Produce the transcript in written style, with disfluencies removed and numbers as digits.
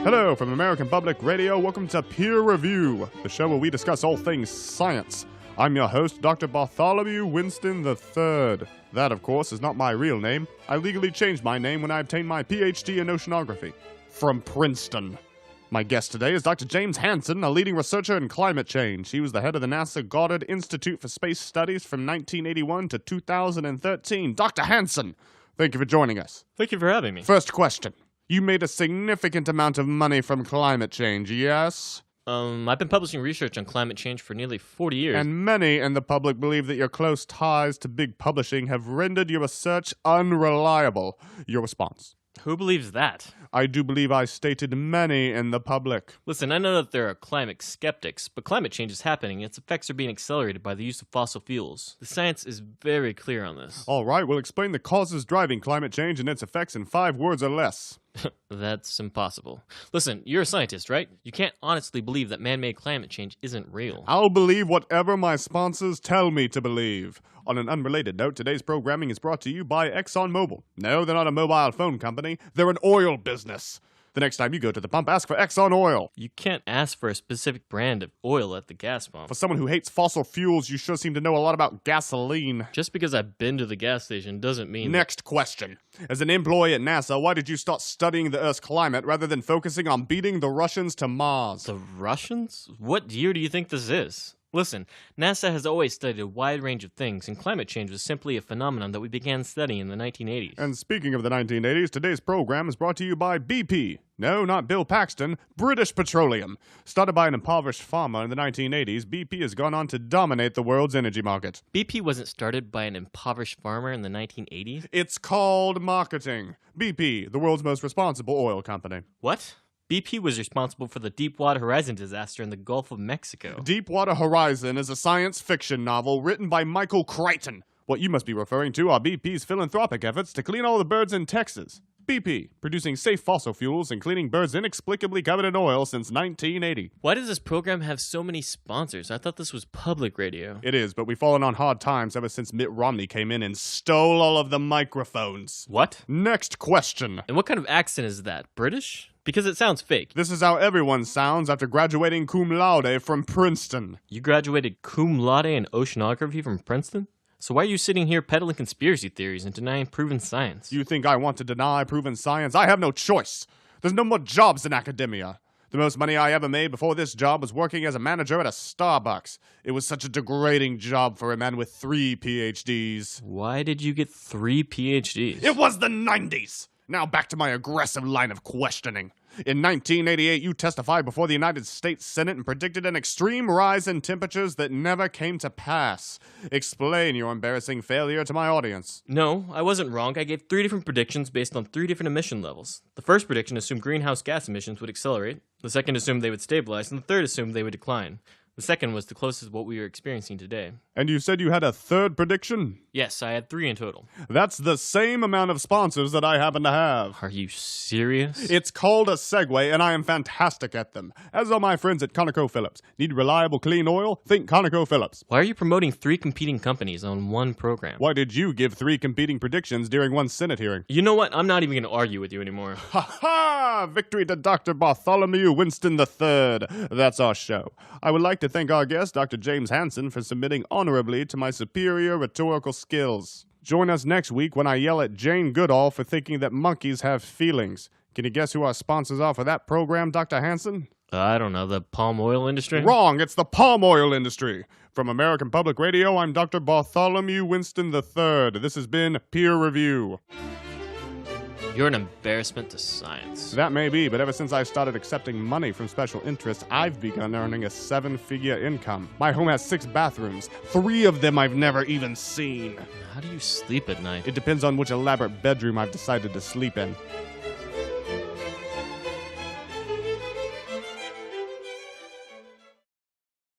Hello from American Public Radio. Welcome to Peer Review, the show where we discuss all things science. I'm your host, Dr. Bartholomew Winston III. That, of course, is not my real name. I legally changed my name when I obtained my PhD in oceanography from Princeton. My guest today is Dr. James Hansen, a leading researcher in climate change. He was the head of the NASA Goddard Institute for Space Studies from 1981 to 2013. Dr. Hansen, thank you for joining us. Thank you for having me. First question. You made a significant amount of money from climate change, yes? I've been publishing research on climate change for nearly 40 years. And many in the public believe that your close ties to big publishing have rendered your research unreliable. Your response? Who believes that? I do believe I stated many in the public. Listen, I know that there are climate skeptics, but climate change is happening and its effects are being accelerated by the use of fossil fuels. The science is very clear on this. All right, we'll explain the causes driving climate change and its effects in 5 words or less. That's impossible. Listen, you're a scientist, right? You can't honestly believe that man-made climate change isn't real. I'll believe whatever my sponsors tell me to believe. On an unrelated note, today's programming is brought to you by ExxonMobil. No, they're not a mobile phone company. They're an oil business. The next time you go to the pump, ask for Exxon Oil. You can't ask for a specific brand of oil at the gas pump. For someone who hates fossil fuels, you sure seem to know a lot about gasoline. Just because I've been to the gas station doesn't mean... Next question. As an employee at NASA, why did you start studying the Earth's climate rather than focusing on beating the Russians to Mars? The Russians? What year do you think this is? Listen, NASA has always studied a wide range of things, and climate change was simply a phenomenon that we began studying in the 1980s. And speaking of the 1980s, today's program is brought to you by BP. No, not Bill Paxton, British Petroleum. Started by an impoverished farmer in the 1980s, BP has gone on to dominate the world's energy market. BP wasn't started by an impoverished farmer in the 1980s? It's called marketing. BP, the world's most responsible oil company. What? BP was responsible for the Deepwater Horizon disaster in the Gulf of Mexico. Deepwater Horizon is a science fiction novel written by Michael Crichton. What you must be referring to are BP's philanthropic efforts to clean all the birds in Texas. BP, producing safe fossil fuels and cleaning birds inexplicably covered in oil since 1980. Why does this program have so many sponsors? I thought this was public radio. It is, but we've fallen on hard times ever since Mitt Romney came in and stole all of the microphones. What? Next question. And what kind of accent is that? British? Because it sounds fake. This is how everyone sounds after graduating cum laude from Princeton. You graduated cum laude in oceanography from Princeton? So why are you sitting here peddling conspiracy theories and denying proven science? You think I want to deny proven science? I have no choice. There's no more jobs in academia. The most money I ever made before this job was working as a manager at a Starbucks. It was such a degrading job for a man with 3 PhDs. Why did you get 3 PhDs? It was the 90s! Now back to my aggressive line of questioning. In 1988, you testified before the United States Senate and predicted an extreme rise in temperatures that never came to pass. Explain your embarrassing failure to my audience. No, I wasn't wrong. I gave 3 different predictions based on 3 different emission levels. The first prediction assumed greenhouse gas emissions would accelerate. The second assumed they would stabilize. And the third assumed they would decline. The second was the closest to what we are experiencing today. And you said you had a third prediction? Yes, I had 3 in total. That's the same amount of sponsors that I happen to have. Are you serious? It's called a segue, and I am fantastic at them. As are my friends at ConocoPhillips. Need reliable, clean oil? Think ConocoPhillips. Why are you promoting 3 competing companies on one program? Why did you give 3 competing predictions during one Senate hearing? You know what? I'm not even going to argue with you anymore. Ha ha! Victory to Dr. Bartholomew Winston III. That's our show. I would like to thank our guest, Dr. James Hansen, for submitting honorably to my superior rhetorical skills. Join us next week when I yell at Jane Goodall for thinking that monkeys have feelings. Can you guess who our sponsors are for that program, Dr. Hansen? I don't know, the palm oil industry? Wrong, it's the palm oil industry. From American Public Radio, I'm Dr. Bartholomew Winston III. This has been Peer Review. You're an embarrassment to science. That may be, but ever since I started accepting money from special interests, I've begun earning a 7-figure income. My home has 6 bathrooms. 3 of them I've never even seen. How do you sleep at night? It depends on which elaborate bedroom I've decided to sleep in.